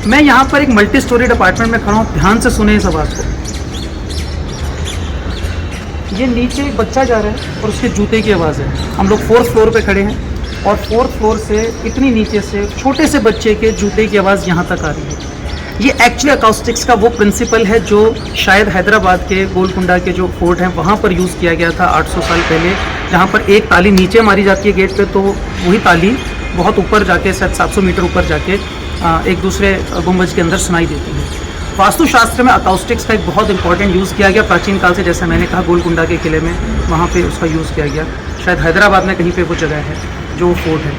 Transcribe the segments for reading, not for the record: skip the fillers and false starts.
मैं यहाँ पर एक मल्टी स्टोरीड अपार्टमेंट में खड़ा हूँ, ध्यान से सुने इस आवाज़ को। ये नीचे एक बच्चा जा रहा है और उसके जूते की आवाज़ है। हम लोग 4th फ्लोर पे खड़े हैं और 4th फ्लोर से इतनी नीचे से छोटे से बच्चे के जूते की आवाज़ यहाँ तक आ रही है। ये एक्चुअली अकाउस्टिक्स का वो प्रिंसिपल है जो शायद हैदराबाद के गोलकुंडा के जो फोर्ट हैं वहाँ पर यूज़ किया गया था 800 साल पहले, जहाँ पर एक ताली नीचे मारी जाती है गेट पे, तो वही ताली बहुत ऊपर जाके शायद 700 मीटर ऊपर जाके एक दूसरे गुंबज के अंदर सुनाई देती है। वास्तुशास्त्र में अकाउस्टिक्स का एक बहुत इंपॉर्टेंट यूज़ किया गया प्राचीन काल से, जैसे मैंने कहा गोलकुंडा के किले में वहाँ पे उसका यूज़ किया गया, शायद हैदराबाद में कहीं पे वो जगह है जो फोर्ट है।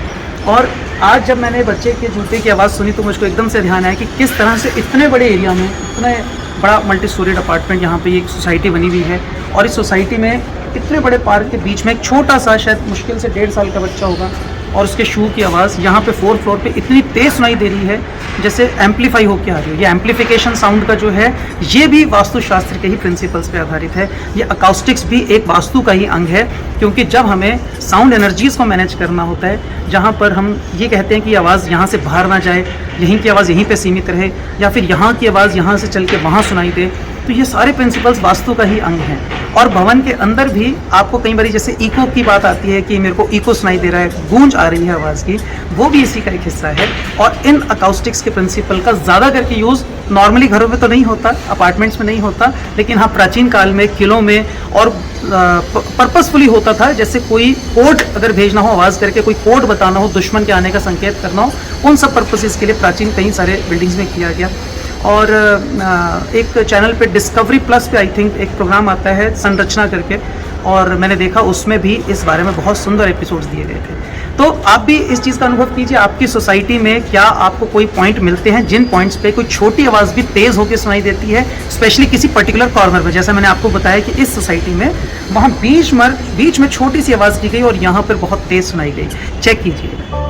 और आज जब मैंने बच्चे के जूते की आवाज़ सुनी तो मुझको एकदम से ध्यान आया कि किस तरह से इतने बड़े एरिया में इतने बड़ा मल्टी स्टोरीड अपार्टमेंट यहाँ पे एक सोसाइटी बनी हुई है, और इस सोसाइटी में इतने बड़े पार्क के बीच में एक छोटा सा शायद मुश्किल से 1.5 साल का बच्चा होगा और उसके शू की आवाज़ यहाँ पे 4th फ्लोर पे इतनी तेज़ सुनाई दे रही है जैसे एम्पलीफाई होकर आ रही है। ये एम्पलीफिकेशन साउंड का जो है ये भी वास्तुशास्त्र के ही प्रिंसिपल्स पे आधारित है। ये अकाउस्टिक्स भी एक वास्तु का ही अंग है, क्योंकि जब हमें साउंड एनर्जीज़ को मैनेज करना होता है, जहाँ पर हम ये कहते हैं कि आवाज़ यहाँ से बाहर ना जाए, यहीं की आवाज़ यहीं पे सीमित रहे, या फिर यहाँ की आवाज़ यहाँ से चल के वहाँ सुनाई दे, तो ये सारे प्रिंसिपल्स वास्तु का ही अंग हैं। और भवन के अंदर भी आपको कई बार जैसे इको की बात आती है कि मेरे को इको सुनाई दे रहा है, गूंज आ रही है आवाज़ की, वो भी इसी का एक हिस्सा है। और इन अकाउस्टिक्स के प्रिंसिपल का ज़्यादा करके यूज़ नॉर्मली घरों में तो नहीं होता, अपार्टमेंट्स में नहीं होता, लेकिन हाँ प्राचीन काल में किलों में और पर्पसफुली होता था। जैसे कोई कोड अगर भेजना हो आवाज़ करके, कोई कोड बताना हो, दुश्मन के आने का संकेत करना हो, उन सब पर्पसेस के लिए प्राचीन कई सारे बिल्डिंग्स में किया गया। और एक चैनल पे डिस्कवरी प्लस पे आई थिंक एक प्रोग्राम आता है संरचना करके, और मैंने देखा उसमें भी इस बारे में बहुत सुंदर एपिसोड्स दिए गए थे। तो आप भी इस चीज़ का अनुभव कीजिए, आपकी सोसाइटी में क्या आपको कोई पॉइंट मिलते हैं जिन पॉइंट्स पे कोई छोटी आवाज़ भी तेज़ होकर सुनाई देती है, स्पेशली किसी पर्टिकुलर कॉर्नर पर। जैसा मैंने आपको बताया कि इस सोसाइटी में वहाँ बीच में छोटी सी आवाज़ की गई और यहाँ पर बहुत तेज़ सुनाई गई। चेक कीजिए।